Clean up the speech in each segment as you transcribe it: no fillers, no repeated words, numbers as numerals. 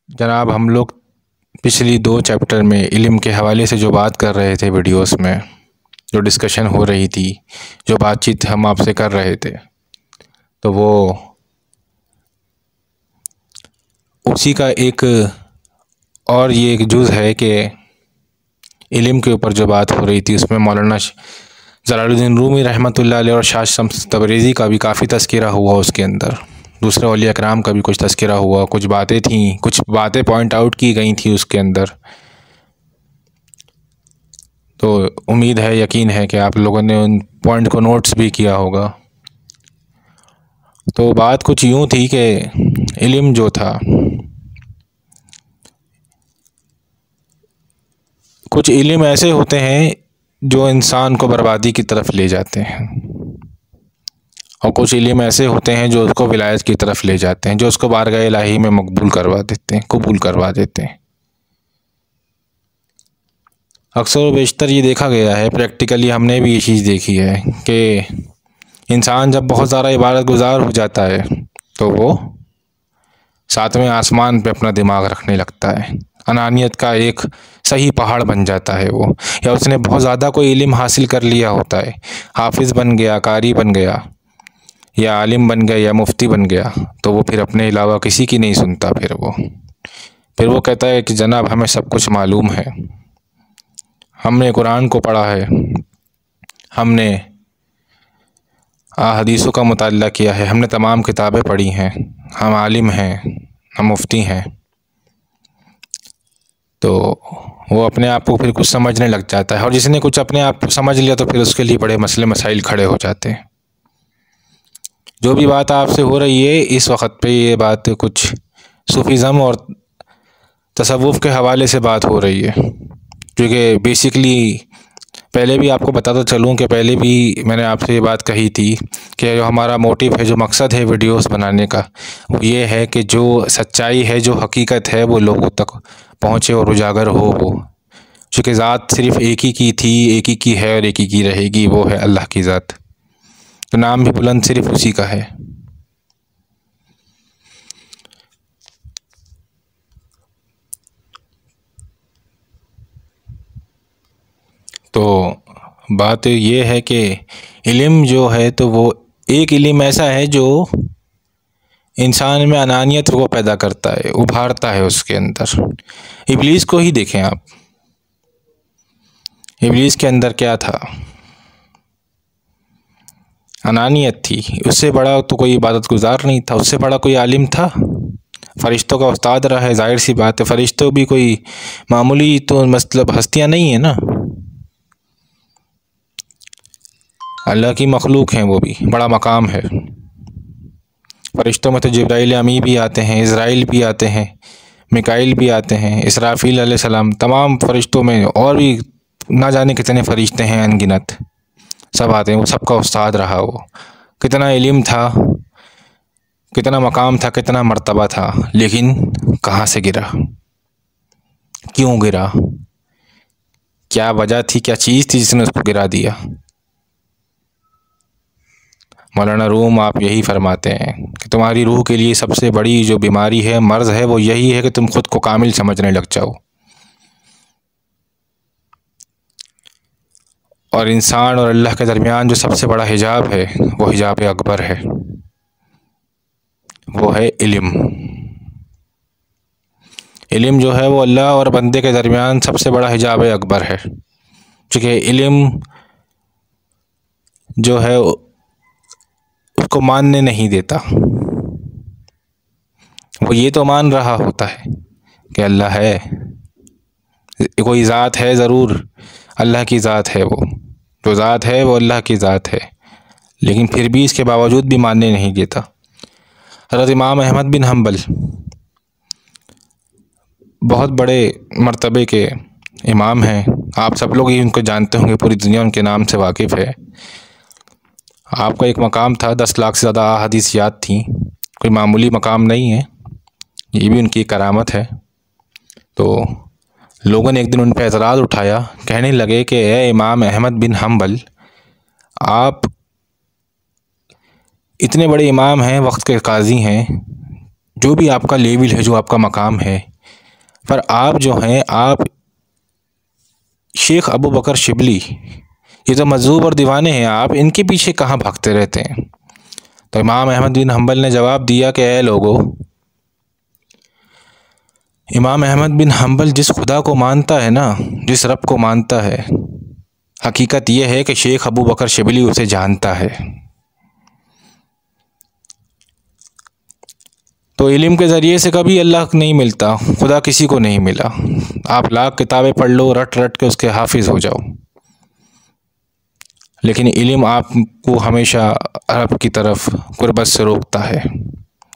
जनाब, हम लोग पिछली 2 चैप्टर में इल्म के हवाले से जो बात कर रहे थे वीडियोस में, जो डिस्कशन हो रही थी, जो बातचीत हम आपसे कर रहे थे, तो वो उसी का एक और ये एक जुज़ है कि इल्म के ऊपर जो बात हो रही थी उसमें मौलाना जलालुद्दीन रूमी रहमतुल्लाह अलैह और शाह शम्स तबरेज़ी का भी काफ़ी तज़किरा हुआ। उसके अंदर दूसरे औलिया कराम का भी कुछ तज़किरा हुआ, कुछ बातें थीं, कुछ बातें पॉइंट आउट की गई थी उसके अंदर। तो उम्मीद है, यकीन है कि आप लोगों ने उन पॉइंट को नोट्स भी किया होगा। तो बात कुछ यूँ थी कि इल्म जो था, कुछ इल्म ऐसे होते हैं जो इंसान को बर्बादी की तरफ ले जाते हैं, और कुछ इल्म ऐसे होते हैं जो उसको विलायत की तरफ ले जाते हैं, जो उसको बारगाह इलाही में मकबूल करवा देते हैं, कबूल करवा देते हैं। अक्सर व बेशतर ये देखा गया है, प्रैक्टिकली हमने भी ये चीज़ देखी है कि इंसान जब बहुत ज़्यादा इबादत गुज़ार हो जाता है तो वो सातवें आसमान पे अपना दिमाग रखने लगता है। अनानियत का एक सही पहाड़ बन जाता है वो, या उसने बहुत ज़्यादा कोई इल्म हासिल कर लिया होता है, हाफिज़ बन गया, कारी बन गया, या आलिम बन गया, या मुफ्ती बन गया, तो वो फिर अपने अलावा किसी की नहीं सुनता। फिर वो कहता है कि जनाब हमें सब कुछ मालूम है, हमने कुरान को पढ़ा है, हमने हदीसों का मुताल्ला किया है, हमने तमाम किताबें पढ़ी हैं, हम आलिम हैं, हम मुफ्ती हैं। तो वो अपने आप को फिर कुछ समझने लग जाता है, और जिसने कुछ अपने आप को समझ लिया तो फिर उसके लिए बड़े मसले मसाइल खड़े हो जाते हैं। जो भी बात आपसे हो रही है इस वक्त पे, ये बात कुछ सूफीज़म और तसव्वुफ़ के हवाले से बात हो रही है, क्योंकि बेसिकली पहले भी आपको बताता चलूँ कि पहले भी मैंने आपसे ये बात कही थी कि जो हमारा मोटिव है, जो मकसद है वीडियोस बनाने का, वो ये है कि जो सच्चाई है, जो हकीकत है, वो लोगों तक पहुँचे और उजागर हो वो। चूँकि ज़ात सिर्फ़ एक ही की थी, एक ही की है और एक ही की रहेगी, वो है अल्लाह की ज़ात। तो नाम भी बुलंद सिर्फ़ उसी का है। तो बात ये है कि इल्म जो है तो वो एक इल्म ऐसा है जो इंसान में अनानियत को पैदा करता है, उभारता है उसके अंदर। इब्लीस को ही देखें आप, इब्लीस के अंदर क्या था? अनानियत थी। उससे बड़ा तो कोई इबादत गुजार नहीं था, उससे बड़ा कोई आलिम था? फ़रिश्तों का उस्ताद रहा है, ज़ाहिर सी बात है। फ़रिश्तों भी कोई मामूली तो मतलब हस्तियाँ नहीं है ना, अल्लाह की मखलूक हैं, वो भी बड़ा मकाम है। फ़रिश्तों में तो जिब्राइल अमी भी आते हैं, इज़राइल भी आते हैं, मिकाइल भी आते हैं, इसराफील अलैहिस्सलाम, तमाम फ़रिश्तों में और भी ना जाने कितने फ़रिश्ते हैं अनगिनत, सब आते हैं। वो सबका उस्ताद रहा वो। कितना इल्म था, कितना मकाम था, कितना मर्तबा था, लेकिन कहाँ से गिरा, क्यों गिरा, क्या वजह थी, क्या चीज़ थी जिसने उसको गिरा दिया? मौलाना रूम आप यही फरमाते हैं कि तुम्हारी रूह के लिए सबसे बड़ी जो बीमारी है, मर्ज़ है, वो यही है कि तुम खुद को कामिल समझने लग जाओ। और इंसान और अल्लाह के दरमियान जो सबसे बड़ा हिजाब है, वो हिजाब अकबर है, वो है इल्म। इल्म जो है वो अल्लाह और बंदे के दरमियान सबसे बड़ा हिजाब अकबर है, क्योंकि इल्म जो है उसको मानने नहीं देता। वो ये तो मान रहा होता है कि अल्लाह है, कोई ज़ात है, ज़रूर अल्लाह की ज़ात है, वो जो ज़ात है वो अल्लाह की ज़ात है, लेकिन फिर भी इसके बावजूद भी मानने नहीं देता। हज़रत इमाम अहमद बिन हम्बल बहुत बड़े मर्तबे के इमाम हैं, आप सब लोग ही उनको जानते होंगे, पूरी दुनिया उनके नाम से वाकिफ़ है। आपका एक मकाम था, 10 लाख से ज़्यादा अहादीस याद थी, कोई मामूली मकाम नहीं है, ये भी उनकी करामत है। तो लोगों ने एक दिन उन पर एतराज़ उठाया, कहने लगे कि ए इमाम अहमद बिन हम्बल, आप इतने बड़े इमाम हैं, वक्त के काजी हैं, जो भी आपका लेवल है, जो आपका मकाम है, पर आप जो हैं, आप शेख अबू बकर शिबली, ये तो मजूब और दीवाने हैं, आप इनके पीछे कहाँ भागते रहते हैं। तो इमाम अहमद बिन हम्बल ने जवाब दिया कि ऐ लोगो, इमाम अहमद बिन हम्बल जिस खुदा को मानता है ना, जिस रब को मानता है, हकीकत यह है कि शेख अबू बकर शिबली उसे जानता है। तो इल्म के ज़रिए से कभी अल्लाह नहीं मिलता, खुदा किसी को नहीं मिला। आप लाख किताबें पढ़ लो, रट रट के उसके हाफिज़ हो जाओ, लेकिन इल्म आपको हमेशा रब की तरफ कुर्बत से रोकता है।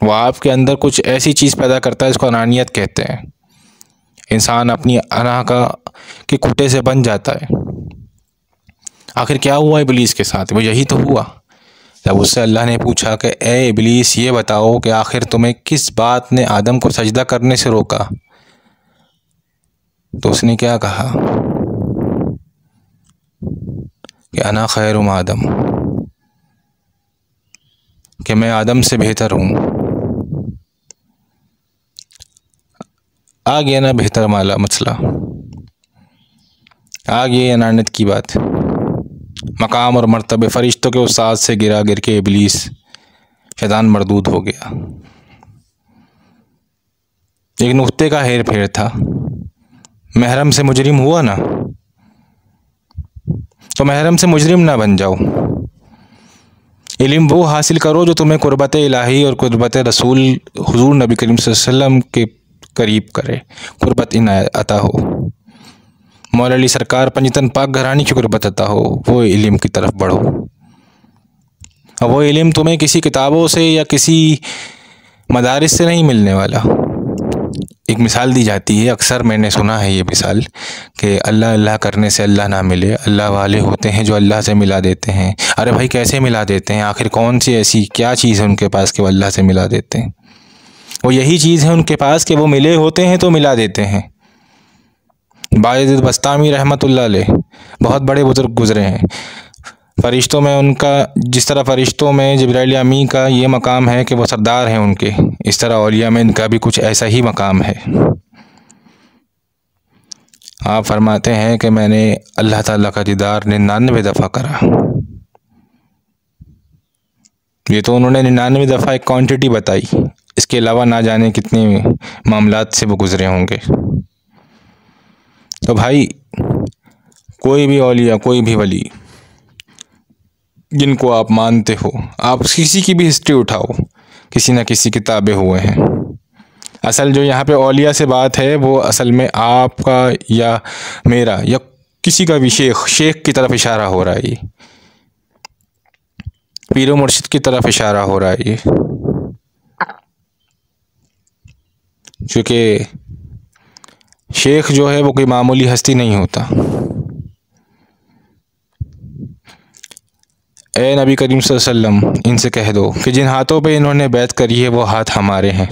वो आपके अंदर कुछ ऐसी चीज़ पैदा करता है जिसको अनानियत कहते हैं। इंसान अपनी अना के कुटे से बन जाता है। आखिर क्या हुआ इब्लीस के साथ? वो यही तो हुआ। जब उससे अल्लाह ने पूछा कि ए इब्लीस, ये बताओ कि आखिर तुम्हें किस बात ने आदम को सजदा करने से रोका, तो उसने क्या कहा कि अना खैरुम आदम, कि मैं आदम से बेहतर हूँ। आ गया ना बेहतर माला मसला, आ गई अनानियत की बात। मकाम और मर्तबे फरिश्तों के उस्ताद से गिर के इब्लीस शैतान मरदूद हो गया। एक नुक्ते का हेर फेर था, महरम से मुजरिम हुआ ना, तो महरम से मुजरिम ना बन जाओ। इल्म वो हासिल करो जो तुम्हें कुर्बत इलाही और कुर्बत रसूल हुजूर नबी करीम सल्लल्लाहु अलैहि वसल्लम के करीब करे, कुर्बत इनायत अता हो। मौला अली सरकार पंजतन पाक घरानी की कुर्बत अता हो, वो इल्म की तरफ बढ़ो। और वो इल्म तुम्हें किसी किताबों से या किसी मदारिस से नहीं मिलने वाला। एक मिसाल दी जाती है, अक्सर मैंने सुना है ये मिसाल, कि अल्लाह अल्लाह करने से अल्लाह ना मिले। अल्लाह वाले होते हैं जो अल्लाह से मिला देते हैं। अरे भाई, कैसे मिला देते हैं? आखिर कौन सी ऐसी क्या चीज़ है उनके पास कि वो अल्लाह से मिला देते हैं? वो यही चीज़ है उनके पास कि वो मिले होते हैं तो मिला देते हैं। बायज़ीद बस्तामी रहमतुल्लाह अलैह बहुत बड़े बुजुर्ग गुजरे हैं। फ़रिश्तों में उनका, जिस तरह फ़रिश्तों में जिब्राइल अमी का ये मकाम है कि वो सरदार हैं उनके, इस तरह औलिया में इनका भी कुछ ऐसा ही मकाम है। आप फरमाते हैं कि मैंने अल्लाह ताला का दीदार 99 दफ़ा करा। ये तो उन्होंने 99 दफ़ा एक क्वांटिटी बताई, इसके अलावा ना जाने कितने मामलात से वो गुजरे होंगे। तो भाई, कोई भी औलिया, कोई भी वली जिनको आप मानते हो, आप किसी की भी हिस्ट्री उठाओ, किसी न किसी किताबें हुए हैं। असल जो यहाँ पे औलिया से बात है, वो असल में आपका या मेरा या किसी का भी शेख की तरफ इशारा हो रहा है। ये पीरो मुर्शिद की तरफ इशारा हो रहा है ये, क्योंकि शेख जो है वो कोई मामूली हस्ती नहीं होता। ए नबी करीम सल्लल्लाहु अलैहि वसल्लम, इनसे कह दो कि जिन हाथों पे इन्होंने बैत करी है वो हाथ हमारे हैं।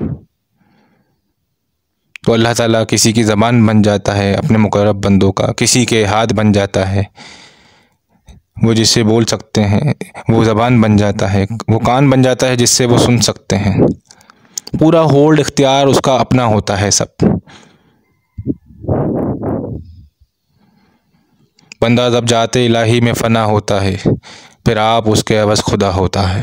तो अल्लाह ताला किसी की ज़बान बन जाता है अपने मुकर्रब बंदों का, किसी के हाथ बन जाता है, वो जिससे बोल सकते हैं वो ज़बान बन जाता है, वो कान बन जाता है जिससे वो सुन सकते हैं। पूरा होल्ड इख्तियार उसका अपना होता है सब। बंदा जब जाते इलाही में फ़ना होता है, फिर आप उसके अवज़ खुदा होता है।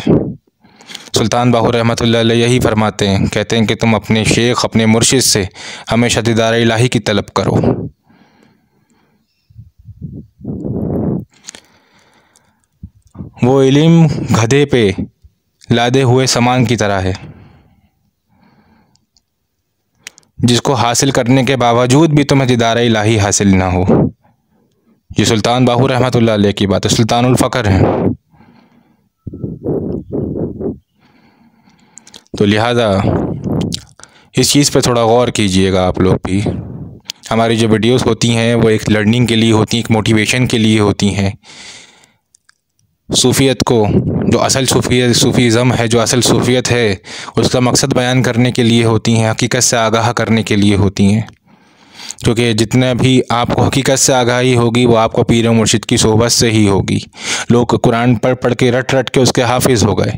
सुल्तान बाहू रहमतुल्लाह अलैह यही फरमाते हैं, कहते हैं कि तुम अपने शेख, अपने मुर्शिद से हमेशा दीदार इलाही की तलब करो। वो इल्म गधे पे लादे हुए सामान की तरह है, जिसको हासिल करने के बावजूद भी तुम्हें दीदार इलाही हासिल ना हो। ये सुल्तान बाहू रहमतुल्लाह अलैह की बात है, सुल्तानुल फ़क्र हैं। तो लिहाजा इस चीज़ पे थोड़ा गौर कीजिएगा आप लोग भी। हमारी जो वीडियोस होती हैं वो एक लर्निंग के लिए होती हैं, एक मोटिवेशन के लिए होती हैं। सूफ़ियत को, जो असल सूफ़ीज़म है, जो असल सूफ़ियत है, उसका मकसद बयान करने के लिए होती हैं, हकीकत से आगाह करने के लिए होती हैं। क्योंकि जितना भी आपको हकीकत से आगाही होगी वो आपको पीर मुर्शिद की सोहबत से ही होगी। लोग कुरान पढ़ के रट रट के उसके हाफिज़ हो गए,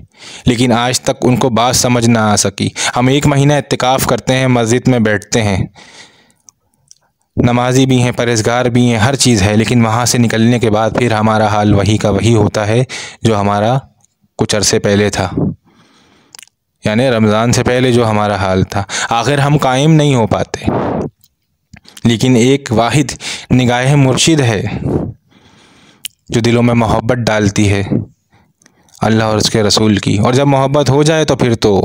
लेकिन आज तक उनको बात समझ ना आ सकी। हम 1 महीना इत्तिकाफ़ करते हैं, मस्जिद में बैठते हैं, नमाजी भी हैं, परहेज़गार भी हैं, हर चीज़ है, लेकिन वहाँ से निकलने के बाद फिर हमारा हाल वही का वही होता है जो हमारा कुछ अरसे पहले था, यानी रमज़ान से पहले जो हमारा हाल था। आखिर हम कायम नहीं हो पाते, लेकिन एक वाहिद निगाह मुर्शिद है जो दिलों में मोहब्बत डालती है अल्लाह और उसके रसूल की, और जब मोहब्बत हो जाए तो फिर तो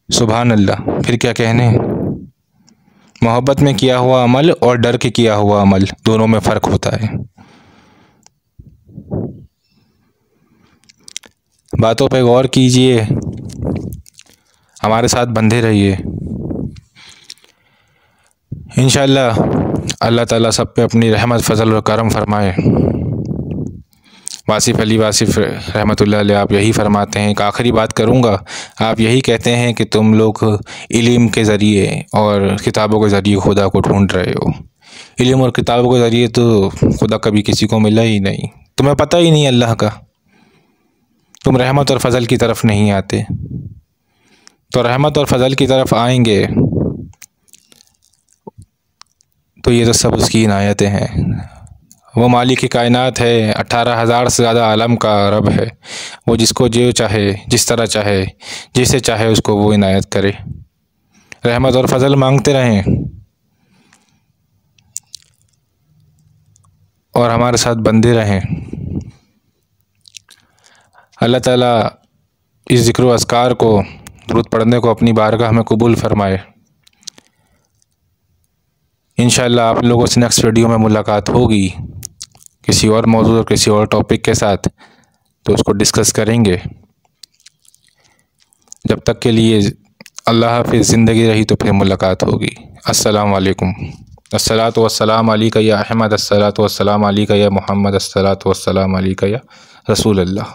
सुभान अल्लाह, फिर क्या कहने। मोहब्बत में किया हुआ अमल और डर के किया हुआ अमल दोनों में फ़र्क होता है। बातों पे गौर कीजिए, हमारे साथ बंधे रहिए। इंशाअल्लाह अल्लाह ताला सब पे अपनी रहमत फ़ज़ल और करम फ़रमाए। वासिफ़ अली वासिफ़ रहमतुल्लाह अलैह आप यही फ़रमाते हैं, एक आखिरी बात करूँगा। आप यही कहते हैं कि तुम लोग इल्म के ज़रिए और किताबों के ज़रिए खुदा को ढूंढ रहे हो। इल्म और किताबों के ज़रिए तो खुदा कभी किसी को मिला ही नहीं, तुम्हें पता ही नहीं अल्लाह का, तुम रहमत और फ़ज़ल की तरफ नहीं आते। तो रहमत और फ़ज़ल की तरफ आएंगे तो ये तो सब उसकी इनायतें हैं। वो मालिक कायनात है, 18,000 से ज़्यादा आलम का रब है। वो जिसको जो चाहे, जिस तरह चाहे, जिसे चाहे उसको वो इनायत करे। रहमत और फ़ज़ल मांगते रहें और हमारे साथ बंधे रहें। अल्लाह ताला इस ज़िक्र व अज़कार को, दुरूद पढ़ने को अपनी बारगाह में कबूल फ़रमाए। इंशाअल्लाह आप लोगों से नेक्स्ट वीडियो में मुलाकात होगी किसी और मौजूद और किसी और टॉपिक के साथ, तो उसको डिस्कस करेंगे। जब तक के लिए अल्लाह हाफ़िज़, ज़िंदगी रही तो फिर मुलाकात होगी। अस्सलामु अलैकुम। अस्सलातु वस्सलामु अलैका या अहमद, अस्सलातु वस्सलामु अलैका या मुहम्मद, अस्सलातु वस्सलामु अलैका या रसूल अल्लाह।